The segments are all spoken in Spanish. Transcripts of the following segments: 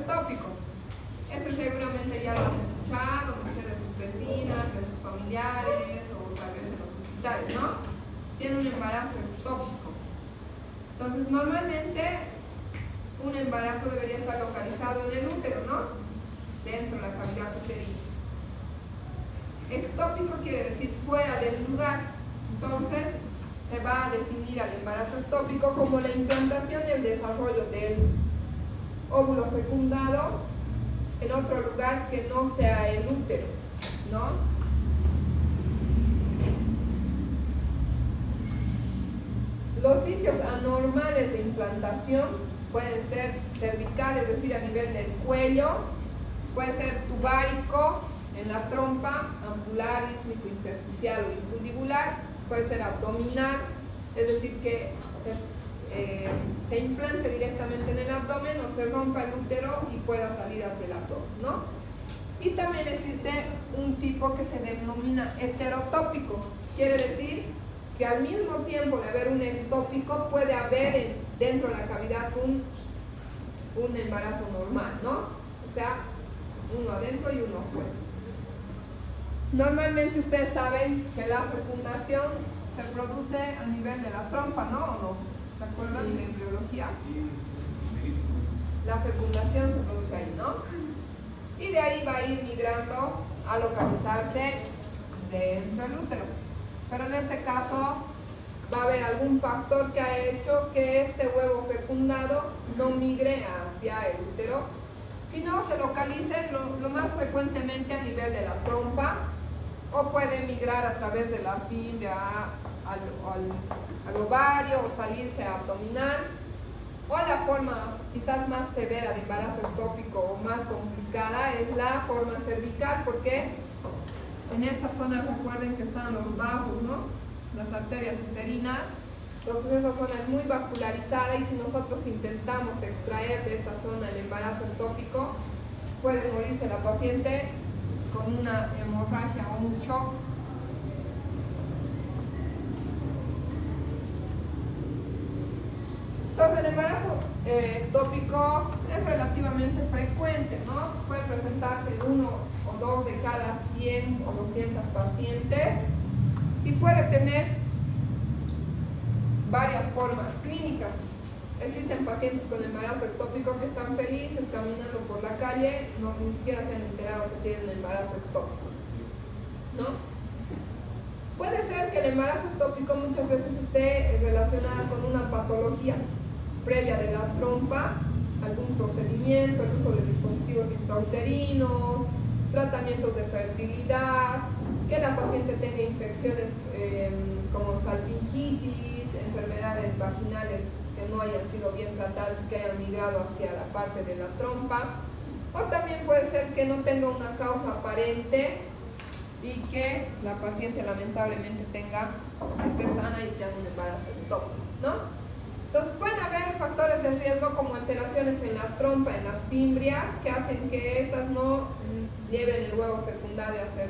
ectópico. Este seguramente ya lo han escuchado, no sé, de sus vecinas, de sus familiares o tal vez en los hospitales, ¿no? Tiene un embarazo ectópico. Entonces, normalmente un embarazo debería estar localizado en el útero, ¿no? Dentro de la cavidad uterina. Ectópico quiere decir fuera del lugar. Entonces, se va a definir al embarazo ectópico como la implantación y el desarrollo del óvulo fecundado en otro lugar que no sea el útero, ¿no? Los sitios anormales de implantación pueden ser cervical, es decir, a nivel del cuello, puede ser tubárico en la trompa, ampular, ísmico, intersticial o infundibular, puede ser abdominal, es decir, que se implante directamente en el abdomen o se rompa el útero y pueda salir hacia el abdomen, ¿no? Y también existe un tipo que se denomina heterotópico, quiere decir que al mismo tiempo de haber un ectópico puede haber dentro de la cavidad un embarazo normal, ¿no? O sea, uno adentro y uno afuera. Normalmente ustedes saben que la fecundación se produce a nivel de la trompa, ¿no? ¿O no? ¿Se acuerdan de embriología? Sí, la fecundación se produce ahí, ¿no? Y de ahí va a ir migrando a localizarse dentro del útero. Pero en este caso va a haber algún factor que ha hecho que este huevo fecundado no migre hacia el útero, sino se localice lo más frecuentemente a nivel de la trompa, o puede migrar a través de la fimbria al ovario o salirse abdominal, o la forma quizás más severa de embarazo ectópico o más complicada es la forma cervical, porque en esta zona recuerden que están los vasos, ¿no? Las arterias uterinas. Entonces esa zona es muy vascularizada y si nosotros intentamos extraer de esta zona el embarazo ectópico, puede morirse la paciente con una hemorragia o un shock. Entonces el embarazo ectópico es relativamente frecuente, ¿no? Puede presentarse 1 o 2 de cada 100 o 200 pacientes y puede tener varias formas clínicas. Existen pacientes con embarazo ectópico que están felices caminando por la calle, ni siquiera se han enterado que tienen un embarazo ectópico, ¿no? Puede ser que el embarazo ectópico muchas veces esté relacionado con una patología previa de la trompa, algún procedimiento, el uso de dispositivos intrauterinos, tratamientos de fertilidad, que la paciente tenga infecciones como salpingitis, enfermedades vaginales que no hayan sido bien tratadas y que hayan migrado hacia la parte de la trompa, o también puede ser que no tenga una causa aparente y que la paciente lamentablemente esté sana y tenga un embarazo ectópico, ¿no? Entonces pueden haber factores de riesgo como alteraciones en la trompa, en las fimbrias, que hacen que estas no lleven el huevo fecundado hacia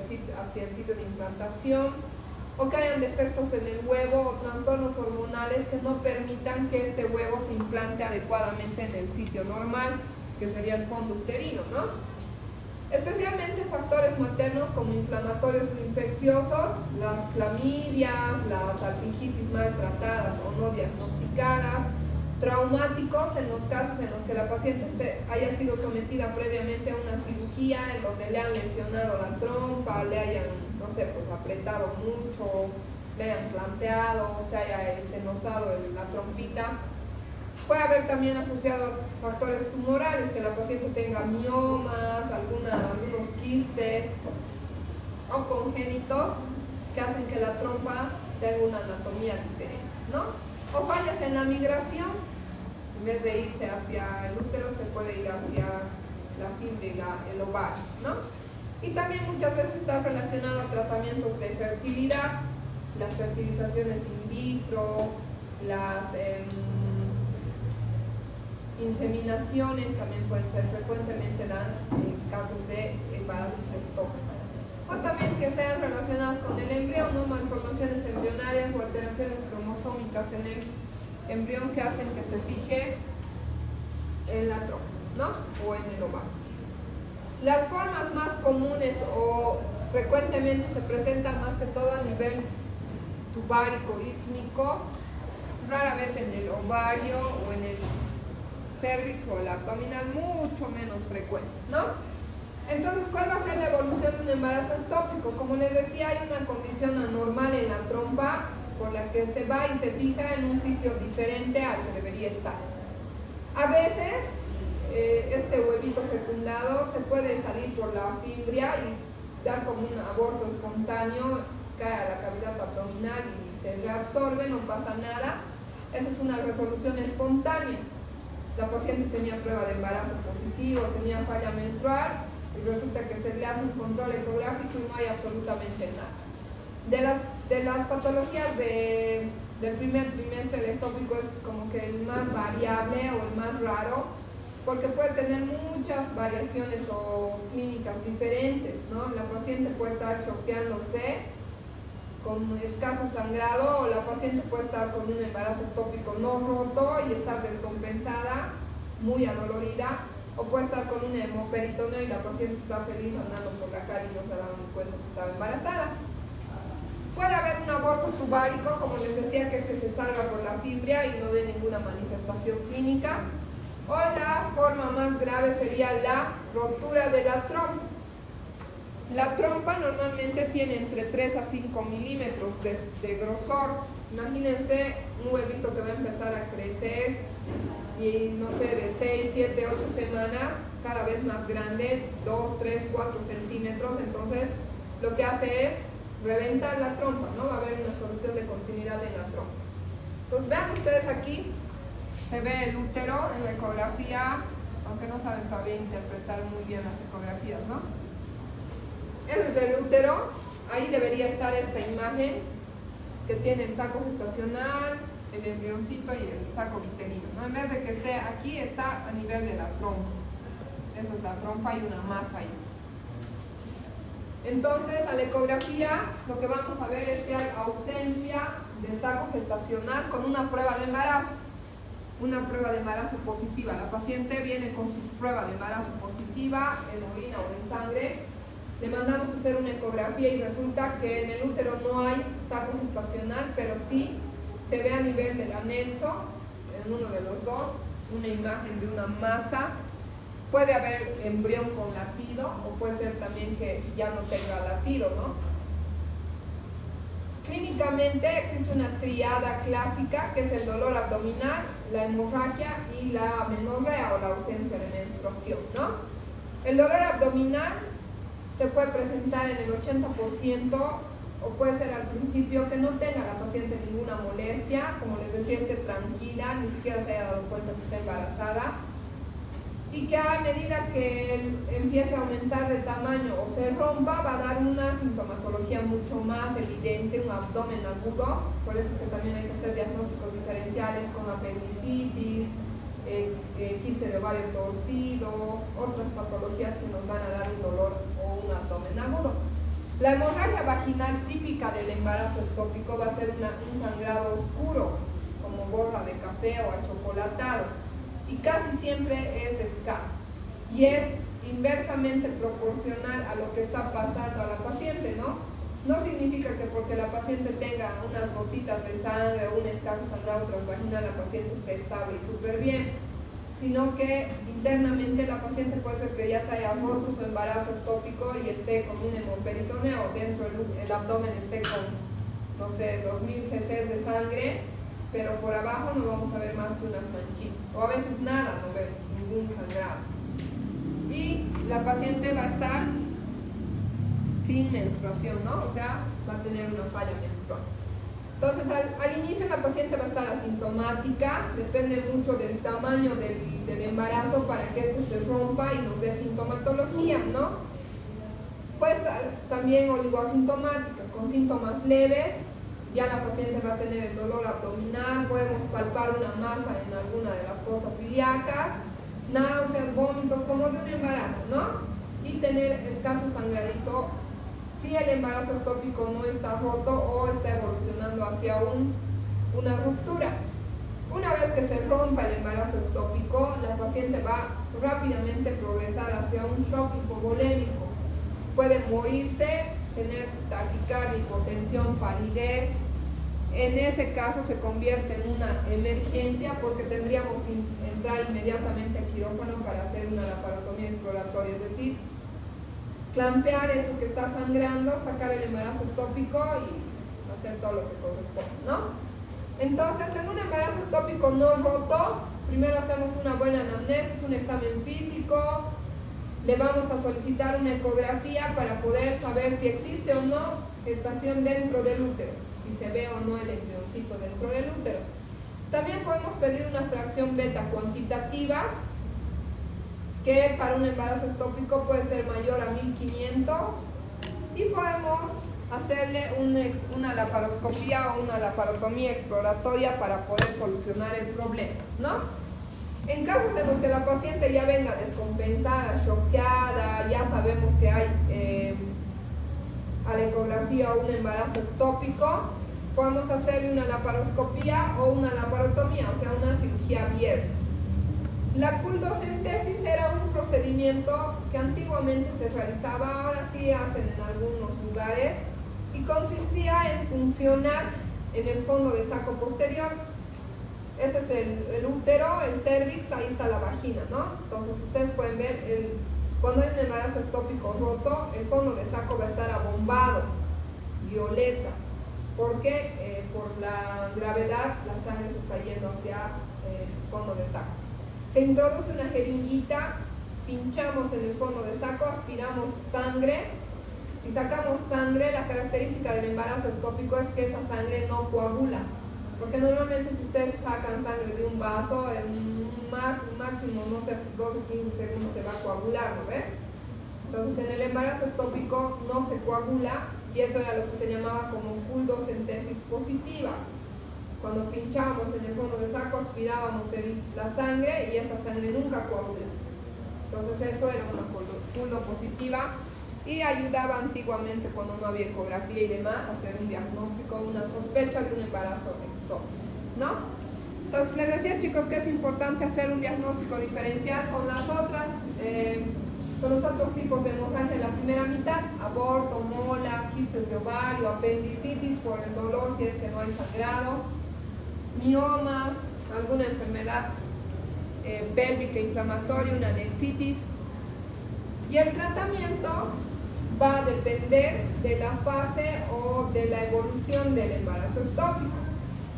el sitio de implantación, o que hayan defectos en el huevo o trastornos hormonales que no permitan que este huevo se implante adecuadamente en el sitio normal, que sería el fondo uterino, ¿no? Especialmente factores maternos como inflamatorios o infecciosos, las clamidias, las salpingitis maltratadas o no diagnosticadas, traumáticos en los casos en los que la paciente haya sido sometida previamente a una cirugía en donde le han lesionado la trompa, le hayan, no sé, pues apretado mucho, le hayan clampeado, se haya estenosado la trompita. Puede haber también asociado factores tumorales, que la paciente tenga miomas, algunos quistes o congénitos que hacen que la trompa tenga una anatomía diferente, ¿no? O fallas en la migración, en vez de irse hacia el útero se puede ir hacia la fimbria y el ovario, ¿no? Y también muchas veces está relacionado a tratamientos de fertilidad, las fertilizaciones in vitro, las inseminaciones también pueden ser frecuentemente en casos de embarazos ectópicos. O también que sean relacionadas con el embrión, ¿no? Malformaciones embrionarias o alteraciones cromosómicas en el embrión que hacen que se fije en la trompa. ¿no? O en el ovario. Las formas más comunes o frecuentemente se presentan más que todo a nivel tubárico, ístmico, rara vez en el ovario o en el cervix o el abdominal, mucho menos frecuente, ¿no? Entonces, ¿cuál va a ser la evolución de un embarazo ectópico? Como les decía, hay una condición anormal en la trompa por la que se va y se fija en un sitio diferente al que debería estar. A veces, este huevito fecundado se puede salir por la fimbria y dar como un aborto espontáneo, cae a la cavidad abdominal y se reabsorbe, no pasa nada. Esa es una resolución espontánea. La paciente tenía prueba de embarazo positivo, tenía falla menstrual y resulta que se le hace un control ecográfico y no hay absolutamente nada. De las patologías del primer trimestre, el ectópico es como que el más variable o el más raro, porque puede tener muchas variaciones o clínicas diferentes, ¿no? La paciente puede estar choqueándose con escaso sangrado, o la paciente puede estar con un embarazo ectópico no roto y estar descompensada, muy adolorida, o puede estar con un hemoperitoneo y la paciente está feliz andando por la calle y no se ha dado ni cuenta que estaba embarazada. Puede haber un aborto tubárico, como les decía, que es que se salga por la fimbria y no dé ninguna manifestación clínica, o la forma más grave sería la rotura de la trompa. La trompa normalmente tiene entre 3 a 5 milímetros de grosor. Imagínense un huevito que va a empezar a crecer y no sé, de 6, 7, 8 semanas, cada vez más grande, 2, 3, 4 centímetros. Entonces lo que hace es reventar la trompa, ¿no? Va a haber una solución de continuidad en la trompa. Entonces vean ustedes aquí, se ve el útero en la ecografía, aunque no saben todavía interpretar muy bien las ecografías, ¿no? Ese es el útero, ahí debería estar esta imagen que tiene el saco gestacional, el embrioncito y el saco vitelino, ¿no? En vez de que esté aquí, está a nivel de la trompa. Esa es la trompa y una masa ahí. Entonces, a la ecografía lo que vamos a ver es que hay ausencia de saco gestacional con una prueba de embarazo. Una prueba de embarazo positiva. La paciente viene con su prueba de embarazo positiva en orina o en sangre. Le mandamos a hacer una ecografía y resulta que en el útero no hay saco gestacional, pero sí se ve a nivel del anexo, en uno de los dos, una imagen de una masa. Puede haber embrión con latido o puede ser también que ya no tenga latido, ¿no? Clínicamente existe una triada clásica que es el dolor abdominal, la hemorragia y la menorrea o la ausencia de menstruación, ¿no? El dolor abdominal se puede presentar en el 80% o puede ser al principio que no tenga la paciente ninguna molestia, como les decía, esté tranquila, ni siquiera se haya dado cuenta que está embarazada, y que a medida que empiece a aumentar de tamaño o se rompa, va a dar una sintomatología mucho más evidente, un abdomen agudo. Por eso es que también hay que hacer diagnósticos diferenciales con apendicitis, quiste de ovario torcido, otras patologías que nos van a dar un dolor o un abdomen agudo. La hemorragia vaginal típica del embarazo ectópico va a ser un sangrado oscuro, como borra de café o achocolatado, y casi siempre es escaso y es inversamente proporcional a lo que está pasando a la paciente, ¿no? No significa que porque la paciente tenga unas gotitas de sangre o un escaso sangrado transvaginal la paciente esté estable y súper bien, sino que internamente la paciente puede ser que ya se haya roto su embarazo ectópico y esté con un hemoperitoneo, dentro el abdomen esté con, no sé, 2000 cc de sangre, pero por abajo no vamos a ver más que unas manchitas, o a veces nada, no vemos ningún sangrado. Y la paciente va a estar sin menstruación, ¿no? O sea, va a tener una falla menstrual. Entonces, al inicio la paciente va a estar asintomática, depende mucho del tamaño del embarazo para que este se rompa y nos dé sintomatología, ¿no? Puede estar también oligoasintomática, con síntomas leves. Ya la paciente va a tener el dolor abdominal, podemos palpar una masa en alguna de las fosas ilíacas, náuseas, vómitos, como de un embarazo, ¿no? Y tener escaso sangradito si el embarazo ectópico no está roto o está evolucionando hacia una ruptura. Una vez que se rompa el embarazo ectópico, la paciente va rápidamente progresar hacia un shock hipovolémico. Puede morirse, tener taquicardia, hipotensión, palidez. En ese caso se convierte en una emergencia porque tendríamos que entrar inmediatamente al quirófano para hacer una laparotomía exploratoria, es decir, clampear eso que está sangrando, sacar el embarazo ectópico y hacer todo lo que corresponde, ¿no? Entonces, en un embarazo ectópico no roto, primero hacemos una buena anamnesis, un examen físico, le vamos a solicitar una ecografía para poder saber si existe o no gestación dentro del útero, si se ve o no el embrioncito dentro del útero. También podemos pedir una fracción beta cuantitativa, que para un embarazo ectópico puede ser mayor a 1500, y podemos hacerle una laparoscopía o una laparotomía exploratoria para poder solucionar el problema, ¿no? En casos en los que la paciente ya venga descompensada, choqueada, ya sabemos que hay a la ecografía un embarazo ectópico, podemos hacerle una laparoscopía o una laparotomía, o sea, una cirugía abierta. La culdocentesis era un procedimiento que antiguamente se realizaba, ahora sí hacen en algunos lugares, y consistía en puncionar en el fondo de saco posterior. Este es el útero, el cervix, ahí está la vagina, ¿no? Entonces ustedes pueden ver, cuando hay un embarazo ectópico roto, el fondo de saco va a estar abombado, violeta. ¿Por qué? Por la gravedad, la sangre se está yendo hacia el fondo de saco. Se introduce una jeringuita, pinchamos en el fondo de saco, aspiramos sangre. Si sacamos sangre, la característica del embarazo ectópico es que esa sangre no coagula. Porque normalmente si ustedes sacan sangre de un vaso, en un máximo, no sé, 12 o 15 segundos se va a coagular, ¿no ve? Entonces en el embarazo ectópico no se coagula, y eso era lo que se llamaba como culdocentesis positiva. Cuando pinchábamos en el fondo del saco, aspirábamos la sangre y esta sangre nunca coagula. Entonces eso era una culdo positiva y ayudaba antiguamente, cuando no había ecografía y demás, a hacer un diagnóstico, una sospecha de un embarazo ectópico, ¿no? Entonces les decía, chicos, que es importante hacer un diagnóstico diferencial con los otros tipos de hemorragia de la primera mitad: aborto, mola, quistes de ovario, apendicitis por el dolor si es que no hay sangrado, miomas, alguna enfermedad pélvica inflamatoria, una anexitis. Y el tratamiento va a depender de la fase o de la evolución del embarazo ectópico.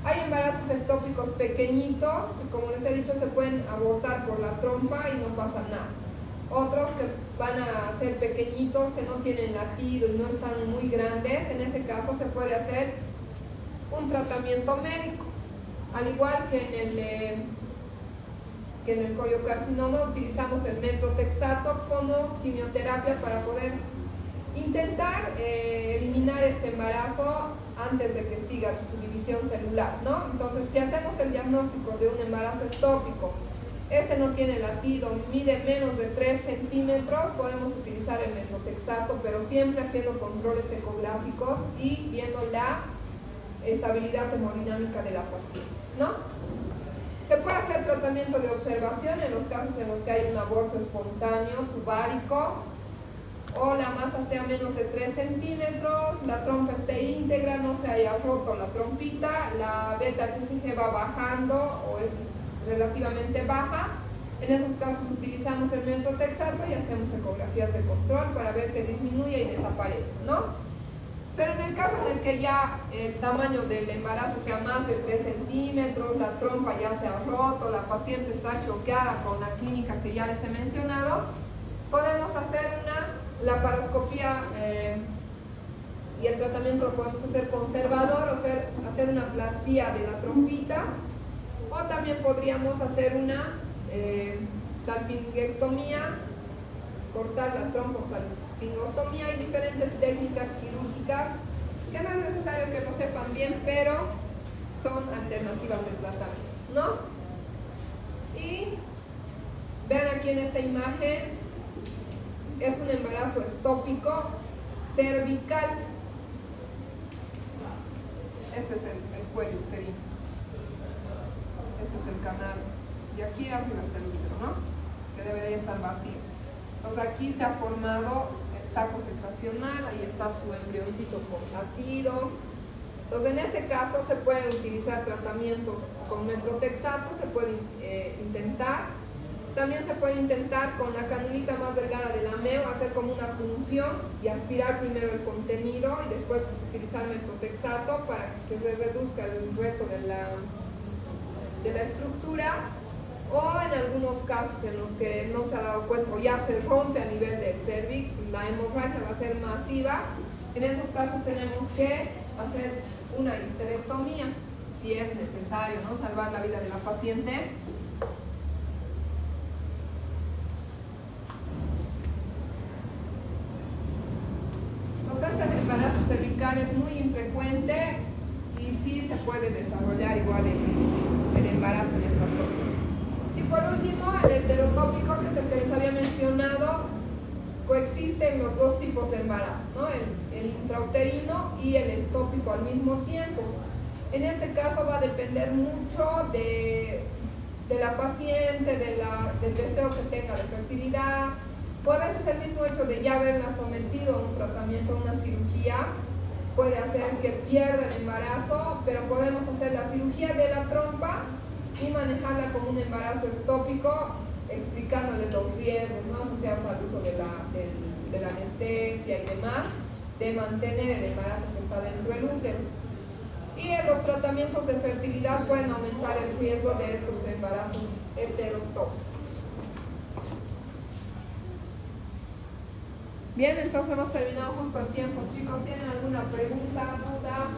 Hay embarazos ectópicos pequeñitos, que, como les he dicho, se pueden abortar por la trompa y no pasa nada. Otros que van a ser pequeñitos, que no tienen latido y no están muy grandes, en ese caso se puede hacer un tratamiento médico. Al igual que en el coriocarcinoma, utilizamos el metrotexato como quimioterapia para poder intentar eliminar este embarazo antes de que siga su división celular, ¿no? Entonces, si hacemos el diagnóstico de un embarazo ectópico, este no tiene latido, mide menos de 3 centímetros, podemos utilizar el metrotexato, pero siempre haciendo controles ecográficos y viendo la estabilidad hemodinámica de la paciente, ¿no? Se puede hacer tratamiento de observación en los casos en los que hay un aborto espontáneo tubárico, o la masa sea menos de 3 centímetros, la trompa esté íntegra, no se haya roto la trompita, la beta-HCG va bajando o es relativamente baja. En esos casos utilizamos el metrotexato y hacemos ecografías de control para ver que disminuye y desaparezca, ¿no? Pero en el caso en el que ya el tamaño del embarazo sea más de 3 centímetros, la trompa ya se ha roto, la paciente está choqueada con la clínica que ya les he mencionado, podemos hacer una laparoscopía y el tratamiento lo podemos hacer conservador, o sea, hacer una plastía de la trompita, o también podríamos hacer una salpingectomía, cortar la trompa o salpingostomía. Hay diferentes técnicas quirúrgicas que no es necesario que lo sepan bien, pero son alternativas de tratamiento, ¿no? Y vean aquí en esta imagen, es un embarazo ectópico cervical. Este es el cuello uterino, este es el canal, y aquí arriba está el útero, ¿no? que debería estar vacío. Entonces aquí se ha formado el saco gestacional, ahí está su embrioncito con latido. Entonces en este caso se pueden utilizar tratamientos con metrotexato, se puede intentar. También se puede intentar con la canulita más delgada del ameo, hacer como una punción y aspirar primero el contenido y después utilizar metrotexato para que se reduzca el resto de la estructura. O en algunos casos en los que no se ha dado cuenta o ya se rompe a nivel del cervix, la hemorragia va a ser masiva. En esos casos tenemos que hacer una histerectomía si es necesario, ¿no? Salvar la vida de la paciente. El embarazo cervical es muy infrecuente y sí se puede desarrollar igual el embarazo en esta zona. Y por último, el heterotópico, que es el que les había mencionado, coexisten los dos tipos de embarazo, ¿no? El intrauterino y el ectópico al mismo tiempo. En este caso va a depender mucho de la paciente, del deseo que tenga de fertilidad. Puede a veces el mismo hecho de ya haberla sometido a un tratamiento, a una cirugía, puede hacer que pierda el embarazo, pero podemos hacer la cirugía de la trompa y manejarla como un embarazo ectópico, explicándole los riesgos, ¿no?, asociados al uso de la anestesia y demás, de mantener el embarazo que está dentro del útero. Y los tratamientos de fertilidad pueden aumentar el riesgo de estos embarazos heterotópicos. Bien, entonces hemos terminado justo a tiempo. Chicos, ¿tienen alguna pregunta, duda?